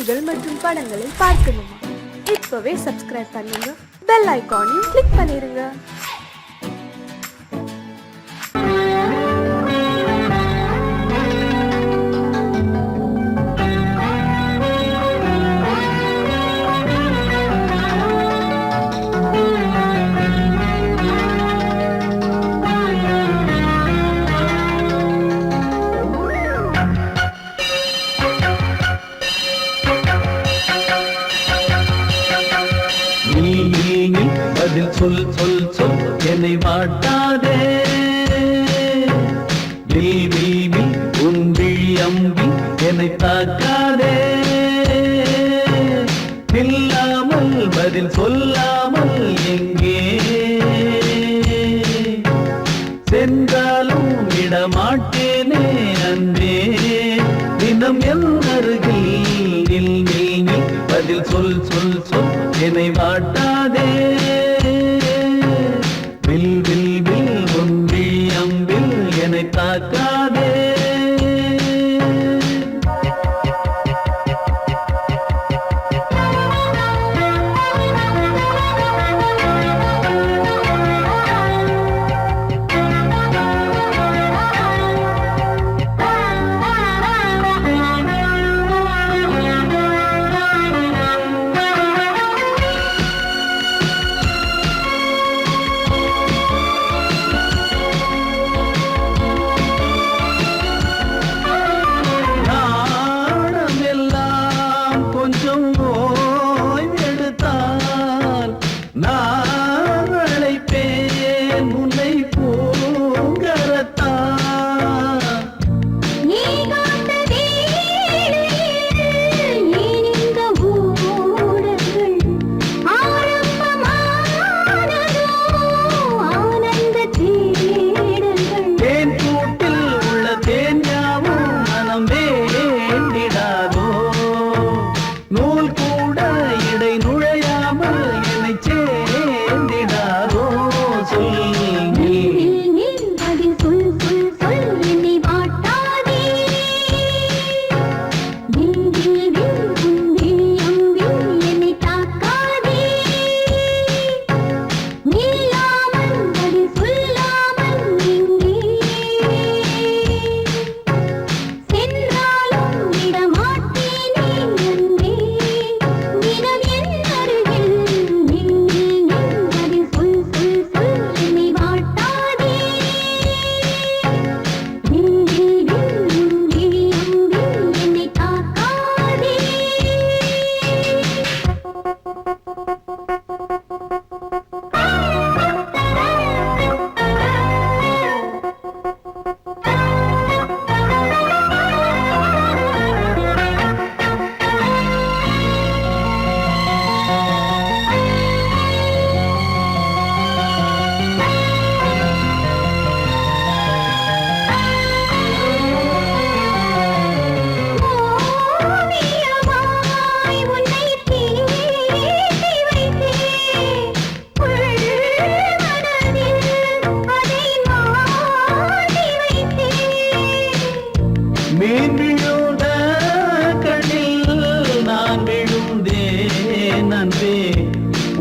பாடல்கள் மற்றும் படங்களை பார்க்கணுமா? இப்பவே சப்ஸ்கிரைப் பண்ணுங்க, பெல் ஐகானையும் கிளிக் பண்ணிருங்க. பதில் சொல் சொல் சொல் என்னை வாட்டாதே. வில்வி உன் விழி அம்பி என்னை தாக்காதே. இல்லாமல் பதில் சொல்லாமல் எங்கே சென்றாலும் விடமாட்டேனே அன்பே. தினம் என் அருகில் நில் நில் நில் பதில் சொல் சொல் சொல் என்னை வாட்டாதே. வில் வில் வில் உன் விழி அம்பில் என்னை தாக்காதே.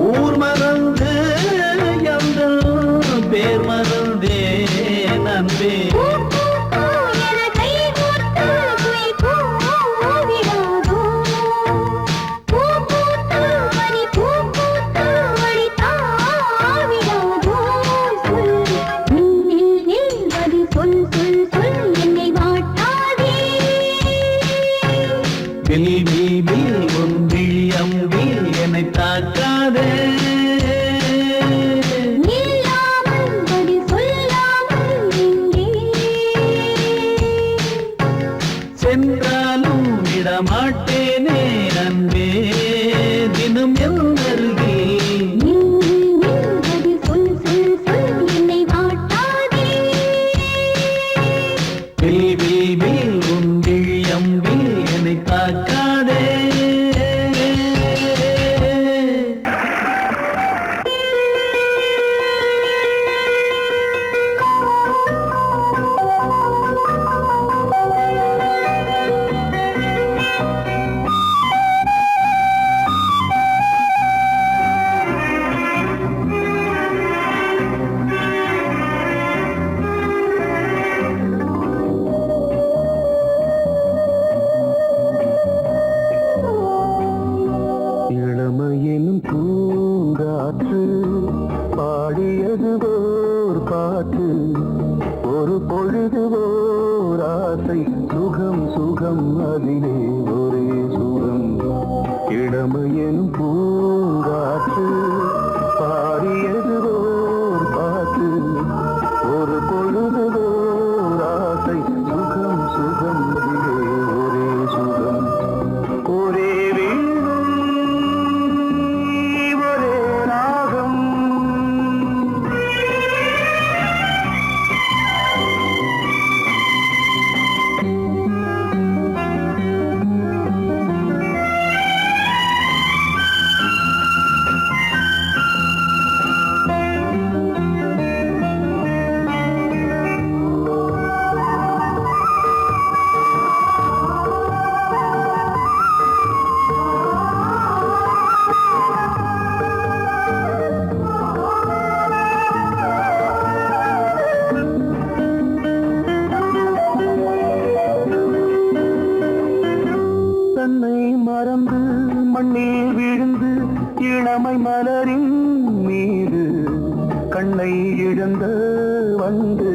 ஊர் மறந்து எங்கள் பேர் மறந்தே நன்பே. உன் விழி அம்பி என்னை தாக்காதே. சென்றாலும் விடமாட்டேனே அன்பே. தினம் என் அருகில் வில் வில் வில் உன் விழி அம்பி என்னை தாக்காதே. மறந்து மண்ணில் விழுந்து இளமை மலரின் மீது கண்ணை இழந்த வந்து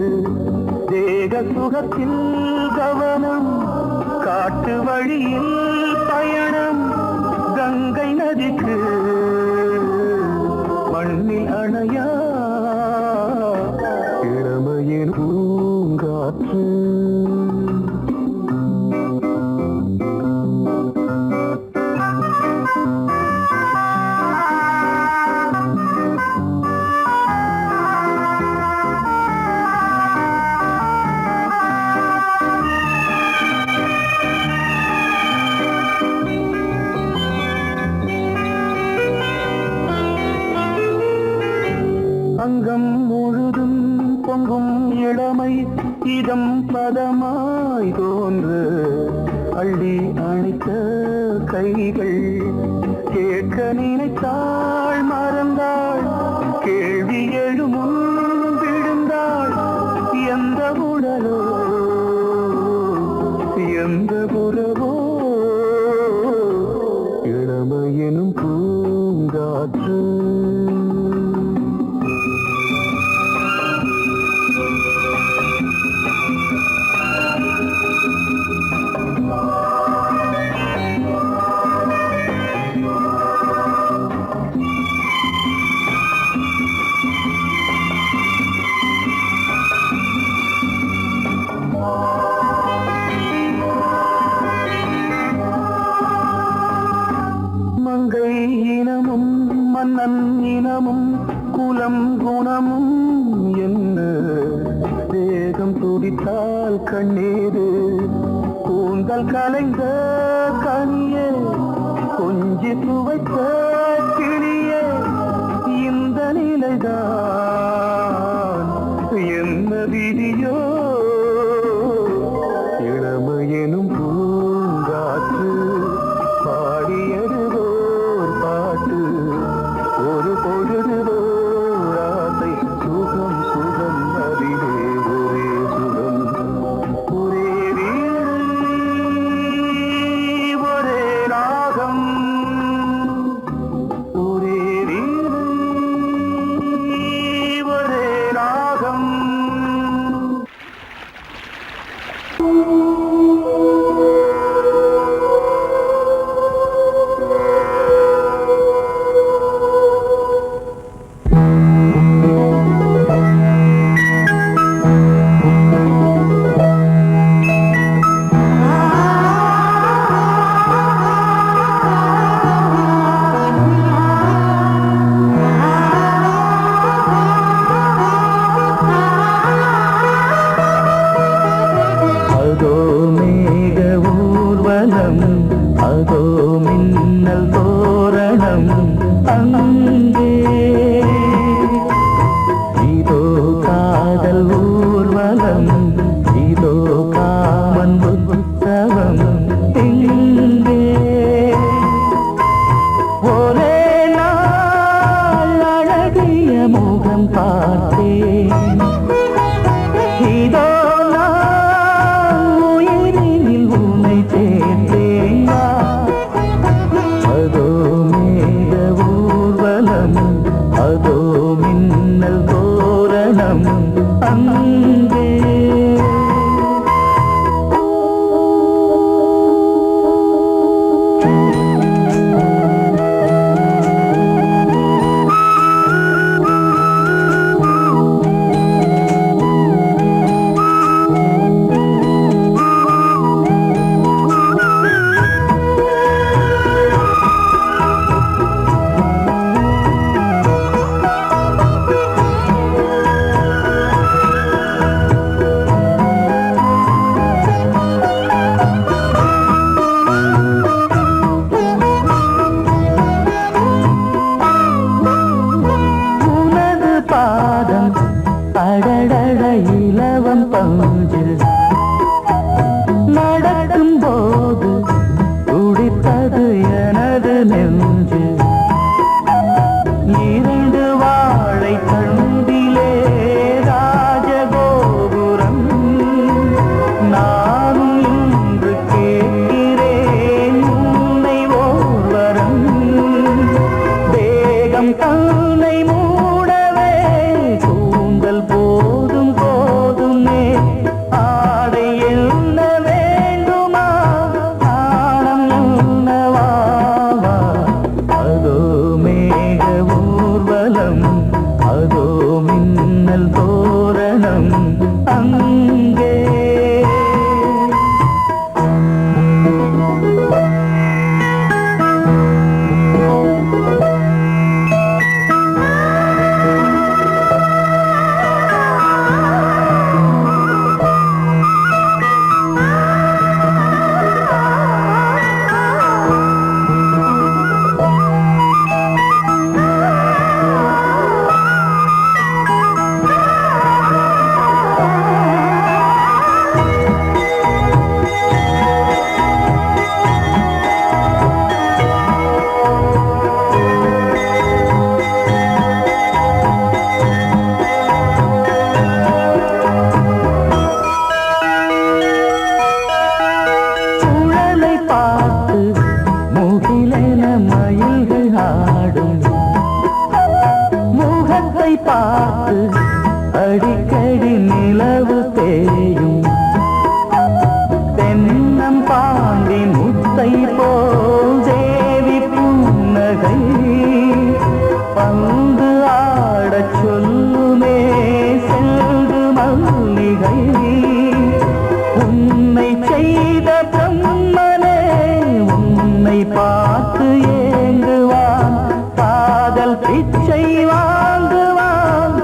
தேக சுகத்தில் கவனம் காட்டு வழியில் பயணம் கங்கை நதிக்கு மண்ணில் அணையா இளமையின் பூங்காற்று அங்கம் முழுதும் பொங்கும் இளமை இதம் பதமாய் தோன்று அள்ளி அணைத்த கைகள் கேட்க நினைத்தாள் மறந்தாள் கேள்வி எழுமுன் விழுந்தாள் எந்த உடலோ எந்த புறவோ இளமையெனும் பூங்காற்று மங்கை இனமும் மன்னன் இனமும் குலம் குணமும் என்ன தேகம் துடித்தால் கண்ணீரு கூந்தல் கலைந்த கனியே கொஞ்சி துவைத்த கிளியே இந்த நிலைதான் என்ன விதியோ இளமையெனும் பூங்காற்று பாடியதுவோர் பாட்டு ஒரு பொழுதுவோர் ஆசை சுகம் சுகம் அதிலே ஒரே சுகம் ஒரே வீடு ஒரே ராகம் ஒரே வீடு ஒரே ராகம் அதோ மேக ஊர்வலம் அதோ மின்னல் தோரணம் அங்கே இதோ காதல் ஊர்வலம் இதோ காமன் உற்சவம் எங்கே ஒரே நாள் அழகிய முகம் பார்த்தேன் இதோ அதோ மேக ஊர்வலம் அதோ மின்னல் தோரணம் அங்கே பார்த்து அடிக்கடி நிலவு தேயும் தென்னம் பாண்டி முத்தை போல் தேவி புன்னகை பந்து ஆடச் சொல்லுமே செல்கு மல்லிகை உன்னை செய்த பிரம்மனே உன்னை பார்த்து ஏங்குவான் காதல் பிச்சை வாங்குவான்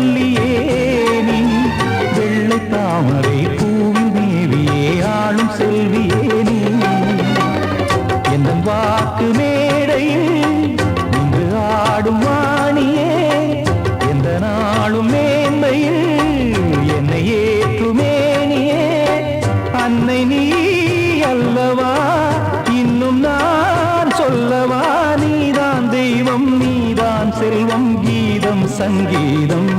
சொல்லியே நீ வெள்ளை தாமரை பூவில் மேவியே ஆளும் செல்வியே நீ என் வாக்கு மேடையில் இன்று ஆடும் வாணியே எந்த நாளும் மேன்மையில் என்னை ஏற்றுமேனியே அன்னை நீ அல்லவா இன்னும் நான் சொல்லவா நீதான் தெய்வம் நீதான் செல்வம் கீதம் சங்கீதம்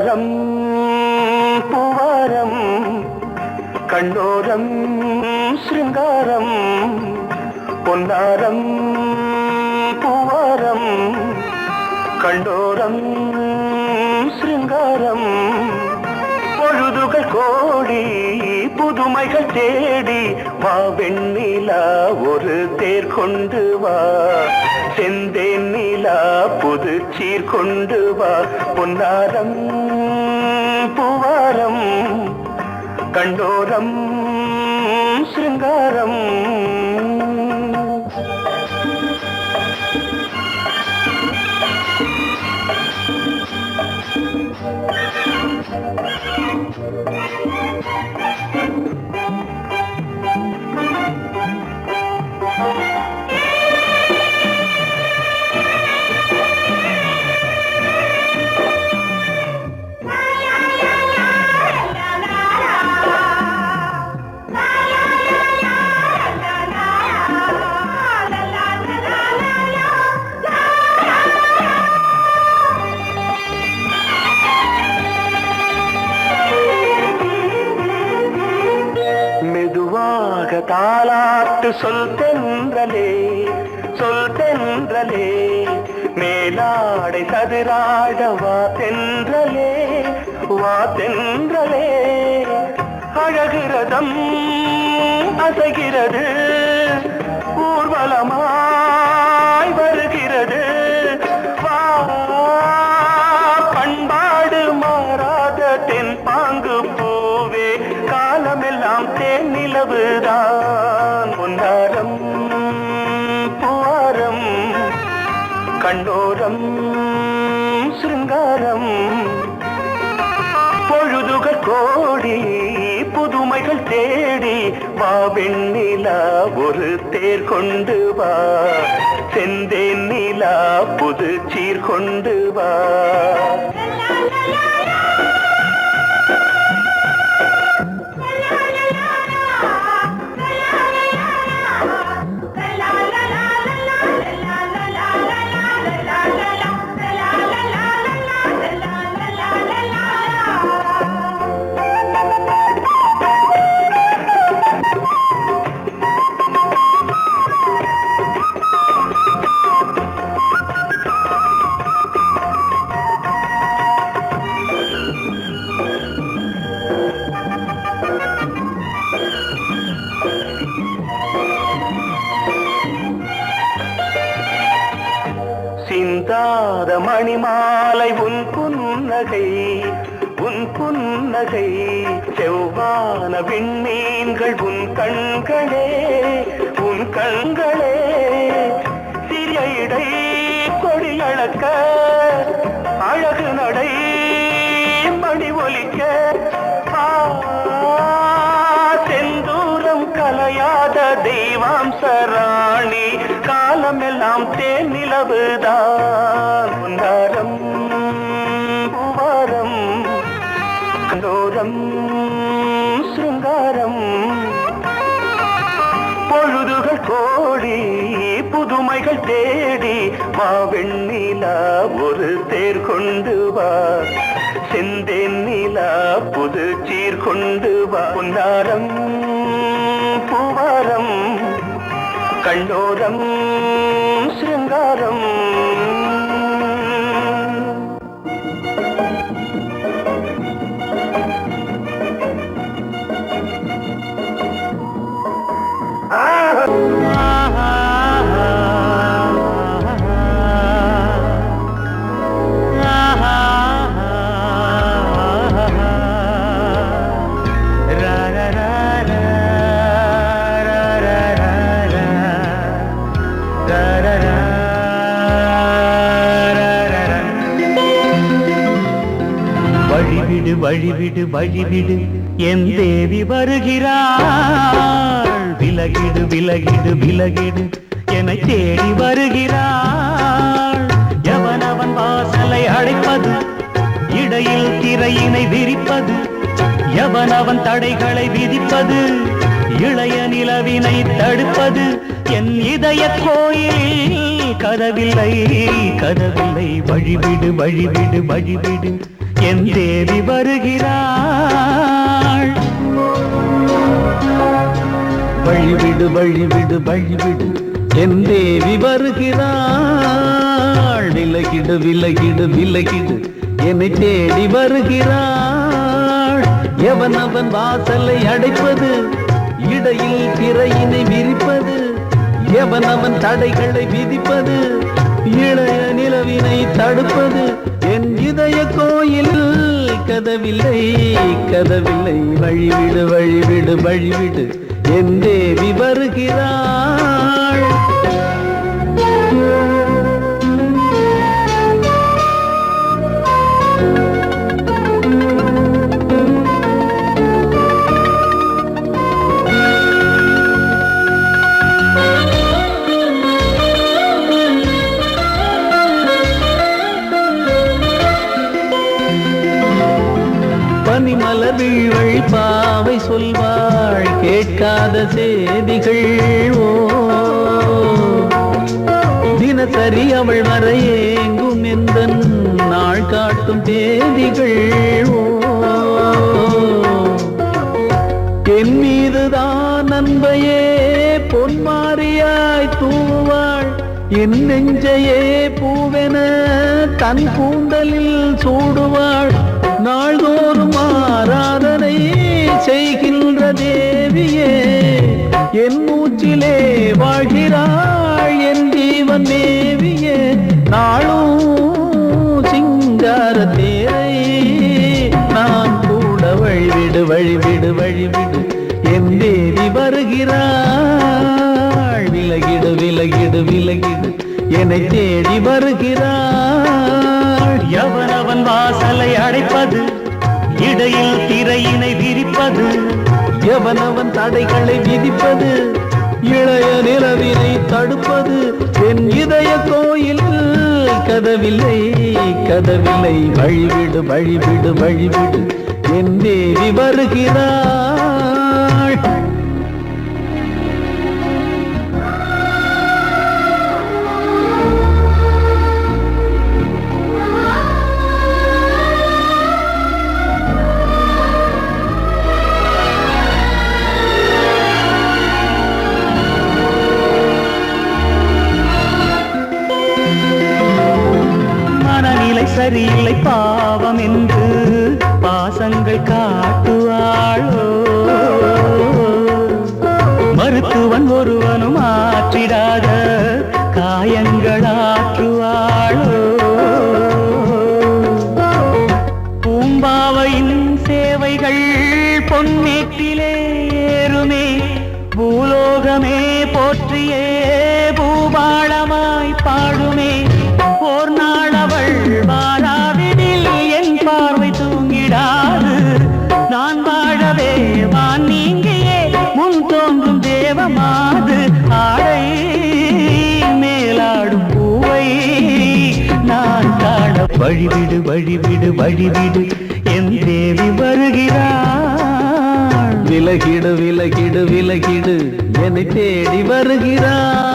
பொன்னாரம் பூவாரம் கண்ணோரம் சிருங்காரம் பொன்னாரம் பூவாரம் கண்டோரம் சிருங்காரம் பொழுதுகள் கோடி புதுமைகள் தேடி வா வெண்ணிலா ஒரு தேர் கொண்டு வா செந்தேன் நிலா புது சீர் கொண்டு வா பொன்னாரம் பூவாரம் கண்டோரம் சிருங்காரம் தாலாட்டு சொல் தென்றலே மேலாடை சதுராட வா தென்றலே அழகிறதம் அசைகிறது ஊர்வலமாய் வருகிறது வா பண்பாடு மாறாத தென் பாங்கு பூவே காலமெல்லாம் தேன் நிலவுதான் பொன்னாரம் பூவாரம் கண்ணோரம் சிருங்காரம் பொழுதுகள் கோடி புதுமைகள் தேடி வா வெண்ணிலா ஒரு தேர் கொண்டு வா செந்தேன் நிலா புது சீர் கொண்டு வா சிந்தாத மணிமாலை உன் புன்னகை செவ்வான விண்மீன்கள் உன் கண்களே சிறிய இடை கொடியளக்க அழகு நடை மணி ஒலிக்க செந்தூரம் கலையாத தெய்வாம்சராணி காலமெல்லாம் தேன் நிலவுதான் பொன்னாரம் பூவாரம் கண்டோரம் சிருங்காரம் பொழுதுகள் கோடி புதுமைகள் தேடி வா வெண்ணிலா ஒரு தேர் கொண்டு வா செந்தேன் நிலா புது சீர் கொண்டு வா பொன்னாரம் பூவாரம் கண்டோரம் சிருங்காரம் வழிவிடு என் தேவி வருகிறாள் விலகிடு என்னை தேடி வருகிறாள் எவனவன் வாசலை அடைப்பது இடையில் திரையினை விரிப்பது எவனவன் தடைகளை விதிப்பது இளைய நிலவினை தடுப்பது என் இதய கோயிலில் கதவில்லை வழிவிடு என் தேவி வருகிறாள். வழிவிடு வழிவிடு வழிவிடு என் தேவி வருகிறாள். விலகிடு விலகிடு விலகிடு என்னை தேடி வருகிறாள். எவன் அவன் வாசலை அடைப்பது, இடையில் திரையினை விரிப்பது, எவன் அவன் தடைகளை விதிப்பது, இளைய நிலவினை தடுப்பது, என் இதய கோயில் கதவில்லை கதவில்லை. வழிவிடு வழிவிடு வழிவிடு என் தேவி வருகிறாள். பனிமலர் வீழ்வழி பாவை சொல்வாள் கேட்காத செய்திகள். ஓ தினசரி அவள் வர ஏங்கும் எந்த நாள் காட்டும் தேதிகள். ஓ என் மீதுதான் அன்பையே பொன்மாரியாய் தூவாள். என் நெஞ்சையே பூவென தன் கூந்தலில் சூடுவாள். நாள்தோறும் ஆராதனை செய்கின்ற தேவியே, என் மூச்சிலே வாழ்கிறாள் என் ஜீவன் தேவியே. நாளும் சிங்கார தேரை நான் கூட வழிவிடு வழிவிடு வழிவிடு என் தேவி வருகிறாள். விலகிடு விலகிடு விலகிடு என்னை தேடி வருகிறாள். எவனவன் வாசலை அடைப்பது, இடையில் திரையினை விரிப்பது, எவனவன் தடைகளை விதிப்பது, இளைய நிலவினை தடுப்பது, என் இதய கோயில் கதவில்லை கதவில்லை. வழிவிடு வழிவிடு வழிவிடு என் தேவி வருகிறாள். சரியில்லை பாவம் என்று பாசங்கள் காட்டுவாளோ. மருத்துவன் ஒருவனும் ஆற்றிடாத காயங்களாற்றுவாளோ. பூம்பாவையின் சேவைகள் பொன்னேற்றிலே ஏறுமே, பூலோகமே போற்றியே பூபாளமாய் பாடுமே. ஓர் நாள் அவள் வாராவிடில் என் பார்வை தூங்கிடாது. நான் வாழவே வான் நீங்கியே முன் தோன்றும் தேவமாது. ஆடை மேலாடும் பூவை நான் காண வழிவிடு வழிவிடு வழிவிடு என் தேவி வருகிறாள். விலகிடு விலகிடு விலகிடு என்னை தேடி வருகிறாள்.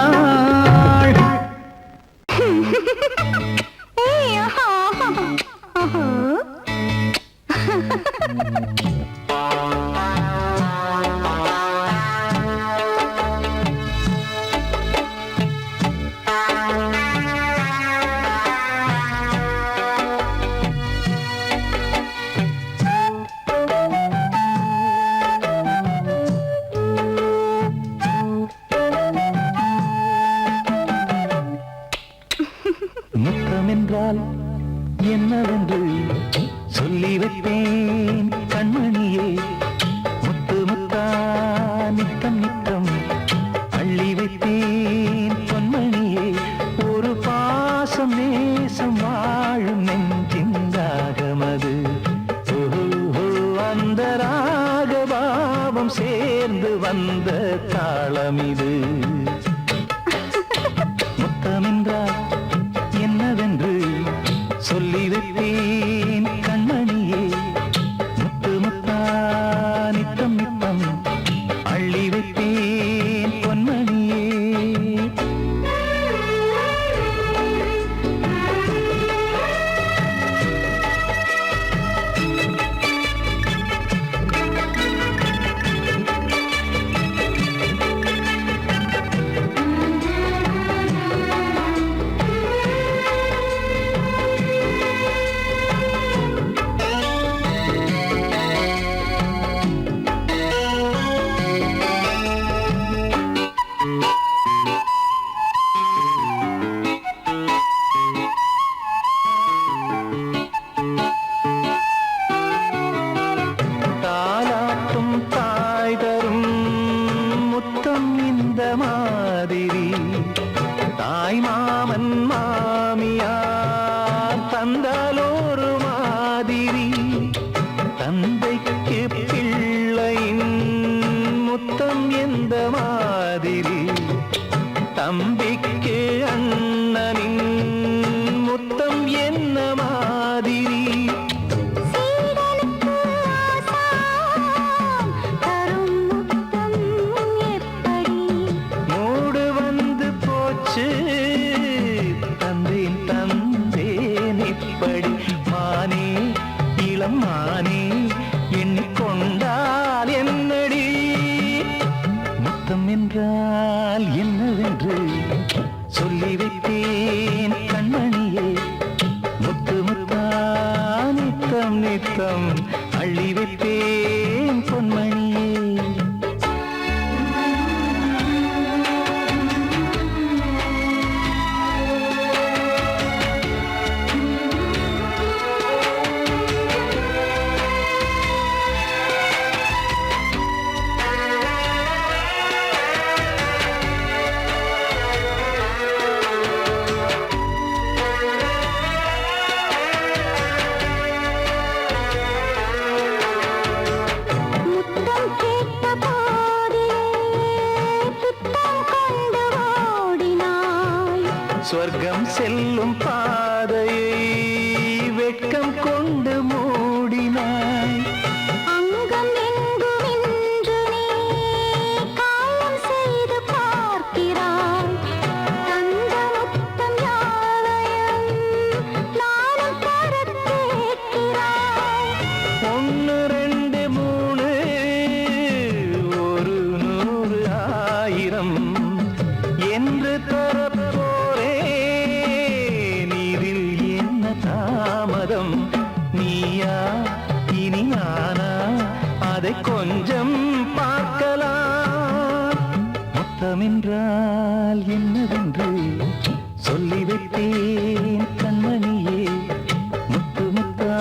முத்தமென்றால் என்னவென்று சொல்லி வைப்பேன் கண்மணியே. முத்து முத்தா நித்தம் நித்தம் அள்ளி வைப்பேன் பொன்மணியே. ஒரு பாசம் நேசம் வாழும் நெஞ்சின் ராகமது. அந்த ராகபாவம் சேர்ந்து வந்த தாளமிது. முத்தமென்றால் என்னவென்று சொல்லி வைப்பேன் கண்மணியே. முத்து முத்தா நித்தம் நித்தம் அள்ளி வைப்பேன் பொன்மணியே. தந்தைக்கு பிள்ளையின் முத்தம் எந்த மாதிரி, தம்பிக்கு அண்ணனின் முத்தம் என்ன மாதிரி. சீடனுக்கு ஆசான் தரும் முத்தம் எப்படி, மூடு வந்து போச்சு தந்தேன் தந்தேன் இப்படி. மானே இளம் மானே எண்ணிக்கொண்டால் என்னடி, முத்தம் என்றால் என்னவென்று சொல்லி வைத்தேன் கண்மணியே. முத்து முத்தா நித்தம் நித்தம் அள்ளி வைத்தேன் பொன்மணியே. முத்தம் கேட்ட போதே துத்தம் கொண்டு ஓடினாய், சொர்க்கம் செல்லும் பாதையை வெட்கம் கொண்டு மூடினாய். அங்கம் எங்கும் இன்று நீ காயம் செய்து பார்க்கிறாய், தந்த முத்தம் யாவையும் நானும் தரக் கேட்கிறாய். ஒன்று ரெண்டு மூணு ஒரு நூறு ஆயிரம் என்று தரப்போரே, நீரில் என்ன தாமதம். நீயா இனி நானா அதை கொஞ்சம் பார்க்கலாம். முத்தமென்றால் என்னவென்று சொல்லி வைத்தேன் கண்மணியே. முத்து முத்தா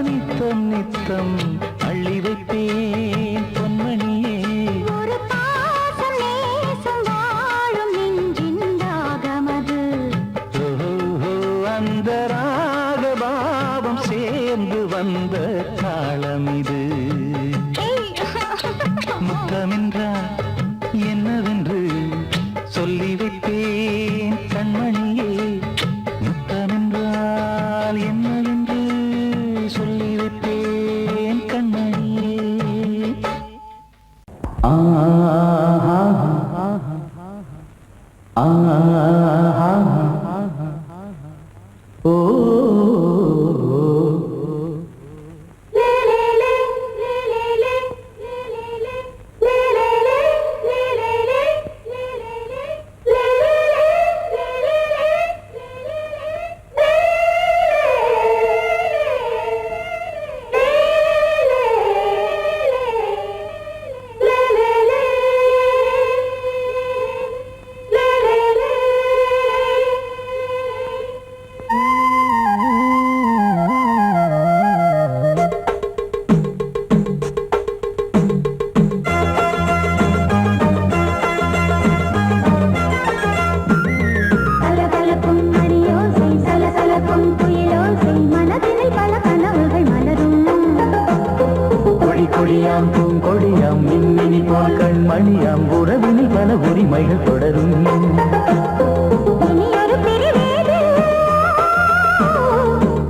நித்தம் நித்தம் அள்ளி வைத்தேன் பொன்மணியே. ஒரு பாசம் நேசம் வாழும் நெஞ்சின் ராகமது, ஓஹோ, அந்த ராகபாவம் சேர்ந்து வந்த காலம் இது. முத்தமென்றால் என்னவென்று சொல்லி வைத்தேன் கண்மணியே. முத்தமென்றால் என்னவென்று சொல்லி வைத்தேன் கண்மணியே. கலகலக்கும் மணியோசை சலசலக்கும் குயிலோசை, மனதினில் பல கனவுகள் மலரும். கொடி கொடியாம் பூங்கொடியாம் மின்மினி போல் கண்மணியாம் உறவினில் பல உரிமைகள் தொடரும். இனி ஒரு பிரிவேது,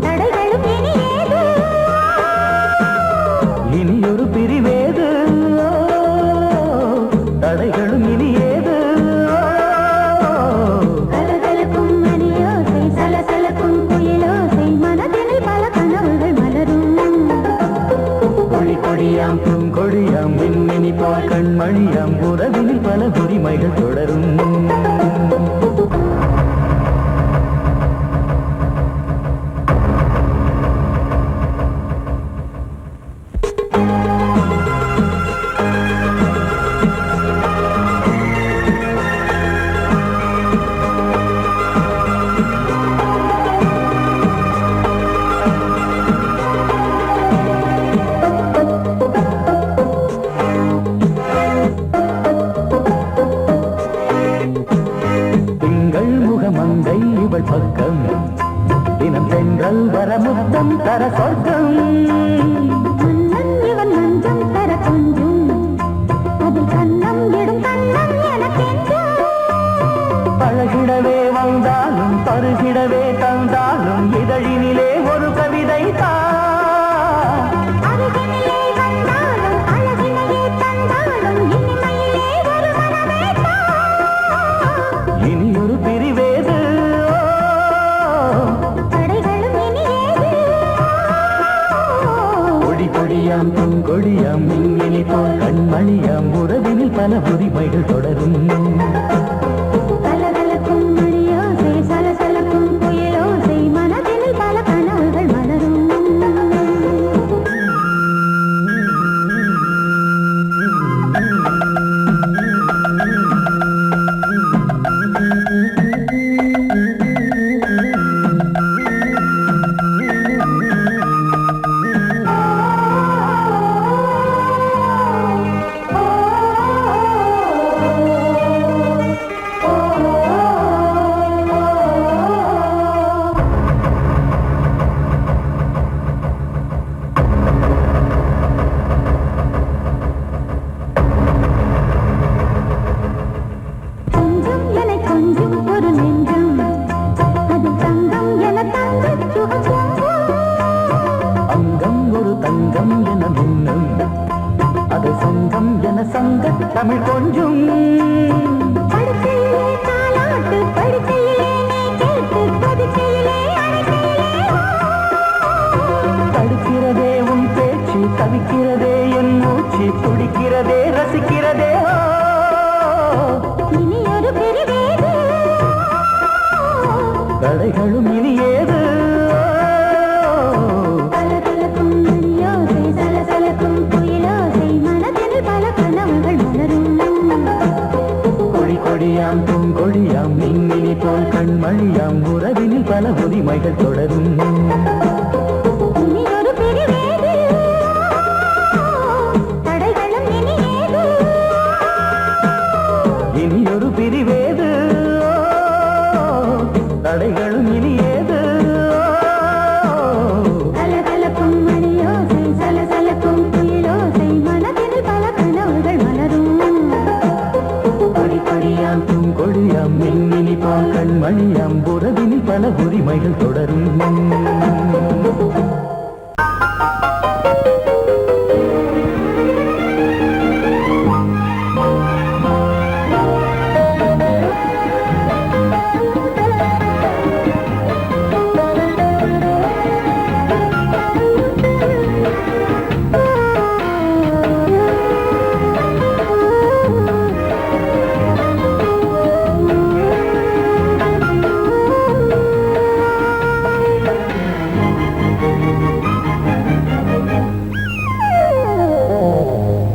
தடைகளும் இனியேது. இனியொரு பிரிவேது, தடைகளும் இனியேது. கலகலக்கும் மணியோசை சலசலக்கும் குயிலோசை, மனதினில் பல கனவுகள் மலரும். கொடி கொடியாம் பூங்கொடியாம் மின்மினி போல் கண்மணியாம் உறவினில் பல உரிமைகள் தொடரும். இவள் பக்கம் தினம் சென்றல் வர முத்தம் தர சொர்க்கம். கொடியாம் பூங்கொடியாம் மின்மினி போல் கண்மணியாம் உறவினில் பல உரிமைகள் தொடரும் கலகலக்கும் மணியோசை சலசலக்கும் புயலோசை மனதினில் பல கனவுகள் மலரும் தமிழ் கொஞ்சம் படுக்கையிலே தாலாட்டு படுக்கையிலே நீ கேட்டு படுக்கையிலே தடுக்கிறதே உன் பேச்சு தவிக்கிறதே என் மூச்சு துடிக்கிறதே ரசிக்கிறதே இனி ஒரு பிரிவேது தடைகளும் இனி ஏது கலகலக்கும் மணியோசை சலசலக்கும் புயலோசை மனதில் பல கனவுகள் மலரும் கொடி கொடியாம் பூங்கொடியாம் மின்மினி போல் கண்மணியாம் உறவினில் பல உரிமைகள் தொடரும் இனி ஒரு பிரிவேது தடைகளும் இனி ஏது இனி ஒரு பிரிவேது தடைகளும் இனி ஏது கலகலக்கும் மணியோசை சலசலக்கும் புயலோசை மனதில் பல கனவுகள் மலரும் கொடி கொடியாம் பூங்கொடியாம் மின்மினி போல் கண்மணியாம் உறவினில் பல உரிமைகள் தொடரும்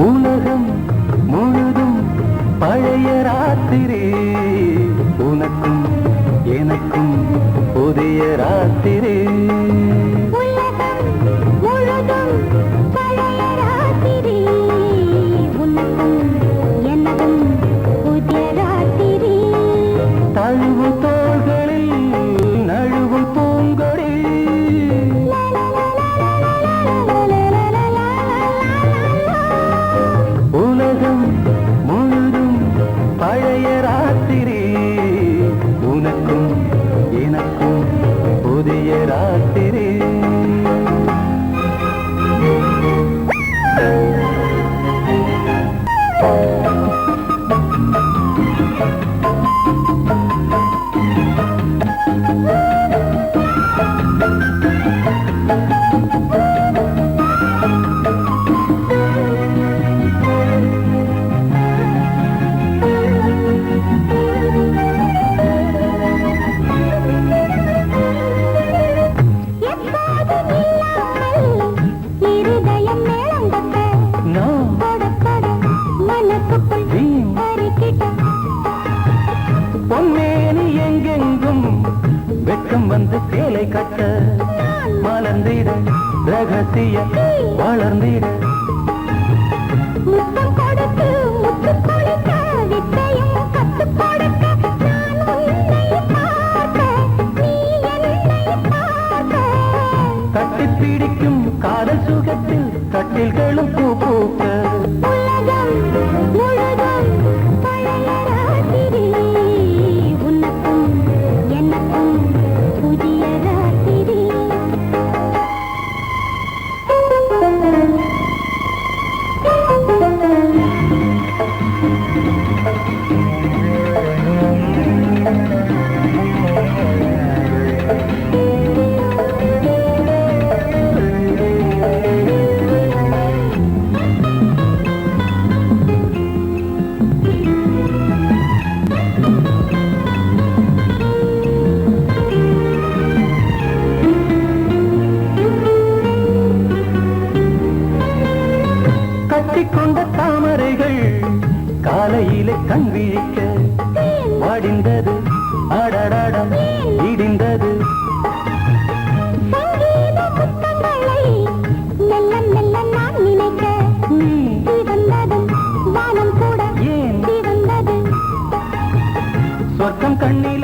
உலகம் முழுதும் பழைய ராத்திரி உனக்கும் எனக்கும் புதிய ராத்திரி உலகம் முழுதும் பழைய ராத்திரி உனக்கும் எனக்கும் புதிய ராத்திரி தழுவு தோள்களில் நழுவும் பூங்கொடி உலகம் முழுதும் பழைய ராத்திரி உனக்கும் எனக்கும் புதிய ராத்திரி இருதயம் மேளம் தட்ட நான் படப்பட மனசுக்குள் வீண் அறிக்கிட்ட பொன்மேனி எங்கெங்கும் வெட்கம் வந்து சேலை கட்ட மலர்ந்திட ரகசிய வளர்ந்திட முத்தம் கொடுத்து முத்து கொடுக்க வித்தையும் கத்துக் கொடுக்க நான் உன்னை பார்க்க நீ என்னை பார்க்க கட்டிப் பிடிக்கும் காதல் சுகத்தில் கட்டில்களும் பூ பூக்க உலகம் முழுதும் பழைய ராத்திரி உனக்கும் எனக்கும் புதிய ராத்திரி கட்டிக்கொண்ட தாமரைகள் காலையிலே கண் விழிக்க வாடிந்தது அடடடம் இடிந்தது சங்கீத முத்தங்களை மெல்ல மெல்ல நான் நினைக்க வந்ததும் வானம் கூட ஏன் வந்தது சொர்க்கம் கண்ணீர்